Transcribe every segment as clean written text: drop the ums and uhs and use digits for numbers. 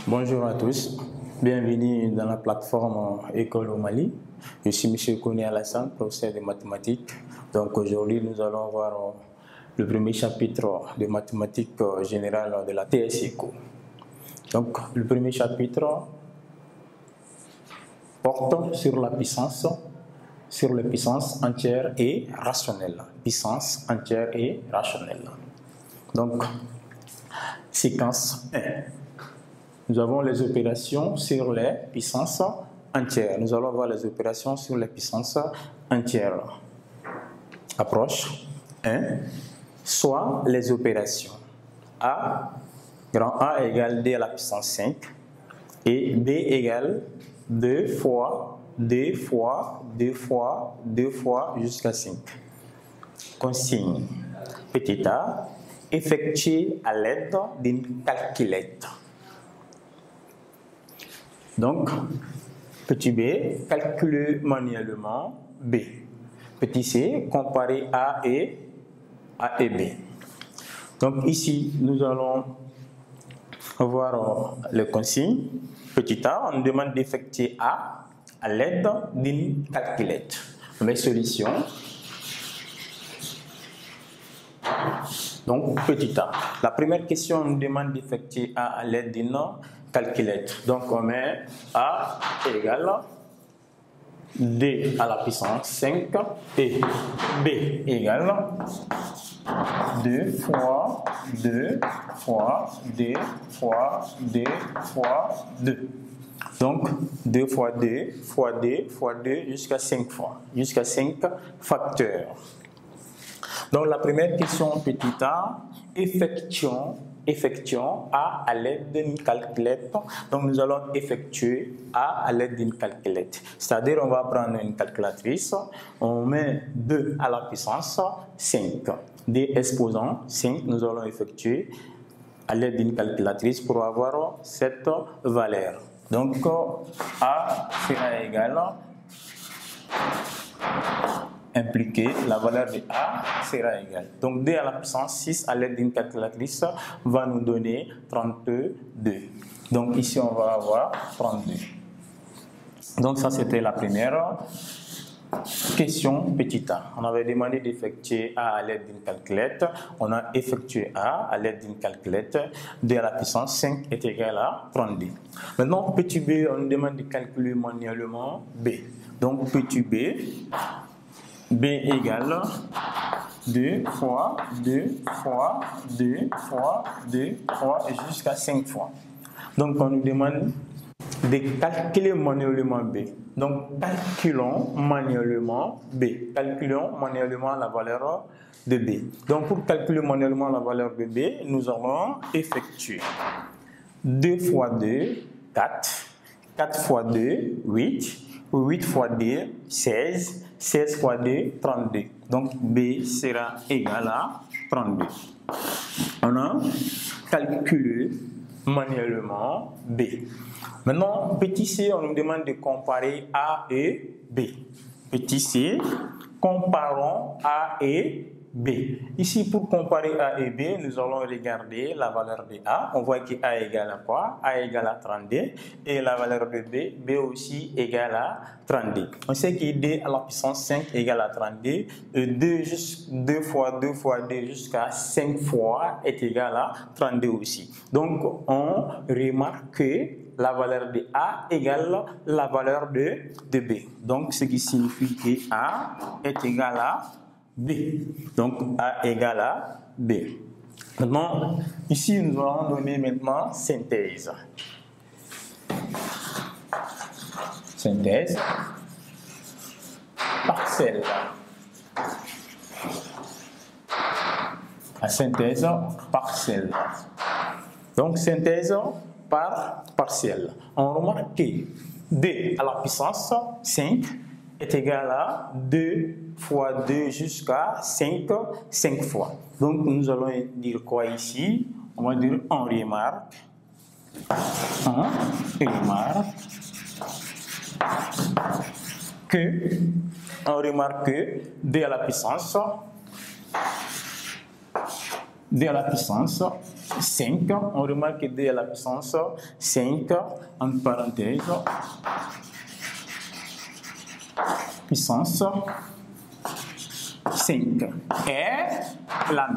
Bonjour à tous, bienvenue dans la plateforme École au Mali. Je suis M. Kouni Alassane, professeur de mathématiques. Donc aujourd'hui, nous allons voir le premier chapitre de mathématiques générales de la TS Eco. Donc le premier chapitre porte sur la puissance, sur les puissances entières et rationnelles. Puissance entière et rationnelle. Donc, séquence 1. Nous avons les opérations sur les puissances entières. Nous allons voir les opérations sur les puissances entières. Approche 1. Soit les opérations A, grand A égale D à la puissance 5 et B égale 2 fois 2 fois 2 fois 2 fois jusqu'à 5. Consigne petit a, effectué à l'aide d'une calculette. Donc, petit b, calculer manuellement b. Petit c, comparer A et B. Donc ici, nous allons voir les consignes. Petit a, on nous demande d'effectuer A à l'aide d'une calculette. Les solutions. Donc, petit a. La première question, on nous demande d'effectuer A à l'aide d'une calculette. Donc, on met A égale D à la puissance 5 et B égale 2 fois 2 fois 2 fois 2 fois 2. Donc, 2 fois 2 fois 2 fois 2 jusqu'à 5 fois, jusqu'à 5 facteurs. Donc, la première question, petit a, effectuons A à l'aide d'une calculette. Donc, nous allons effectuer A à l'aide d'une calculette. C'est-à-dire, on va prendre une calculatrice, on met 2 à la puissance 5. D exposant 5, nous allons effectuer à l'aide d'une calculatrice pour avoir cette valeur. Donc, A sera égal impliqué, la valeur de A sera égale. Donc, D à la puissance 6 à l'aide d'une calculatrice va nous donner 32. Donc, ici, on va avoir 32. Donc, ça, c'était la première question petit a. On avait demandé d'effectuer A à l'aide d'une calculette. On a effectué A à l'aide d'une calculette. D à la puissance 5 est égal à 32. Maintenant, petit b, on nous demande de calculer manuellement B. Donc, petit B égale 2 fois 2 fois 2 fois 2 fois jusqu'à 5 fois. Donc, on nous demande de calculer manuellement B. Donc, calculons manuellement B. Calculons manuellement la valeur de B. Donc, pour calculer manuellement la valeur de B, nous allons effectuer 2 fois 2, 4. 4 fois 2, 8. 8 fois 2, 16. 16 fois 2, 32. Donc, B sera égal à 32. On a calculé manuellement B. Maintenant, petit c, on nous demande de comparer A et B. Petit c, comparons A et B. Ici, pour comparer A et B, nous allons regarder la valeur de A. On voit que A égale à quoi? A égale à 32. Et la valeur de B, B aussi égale à 32. On sait que D à la puissance 5 égale à 32. Et 2 fois 2 fois 2 jusqu'à 5 fois est égal à 32 aussi. Donc, on remarque que la valeur de A égale la valeur de B. Donc, ce qui signifie que A est égal à B. Donc, A égale à B. Maintenant, ici, nous allons donner maintenant synthèse. Synthèse parcelle. La synthèse parcelle. Donc, synthèse par partielle. On remarque que D à la puissance 5 est égal à 2 fois 2 jusqu'à 5 fois. Donc, nous allons dire quoi ici? On va dire on remarque que D à la puissance 5. On remarque que d à la puissance 5, entre parenthèses, puissance 5 est la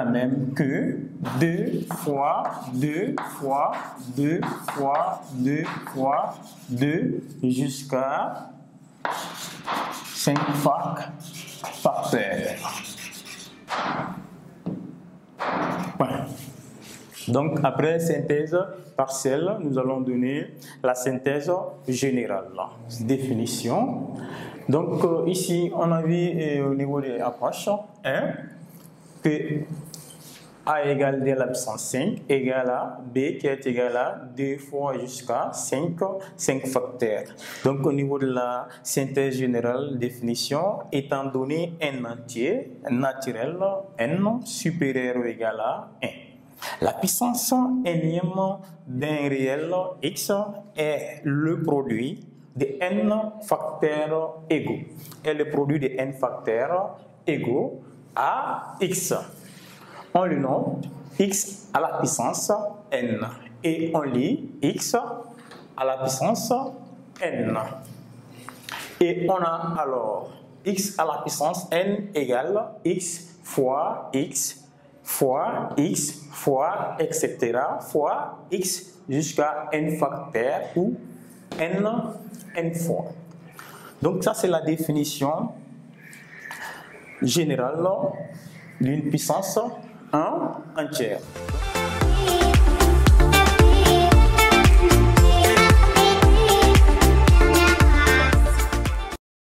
même que 2 fois 2 fois 2 fois 2 fois 2 jusqu'à 5 facteurs. Voilà. Donc, après synthèse partielle, nous allons donner la synthèse générale. Définition. Donc, ici, on a vu au niveau des approches, que A égale D à la puissance 5 égale à B qui est égal à 2 fois jusqu'à 5 facteurs. Donc, au niveau de la synthèse générale, définition, étant donné n entier, naturel, n supérieur ou égal à 1. La puissance nème d'un réel x est le produit de n facteurs égaux. Est le produit de n facteurs égaux à x. On le nomme x à la puissance n. Et on lit x à la puissance n. Et on a alors x à la puissance n égale x fois x fois x fois etc. fois x jusqu'à n facteur ou n fois. Donc ça c'est la définition générale d'une puissance 1 entière.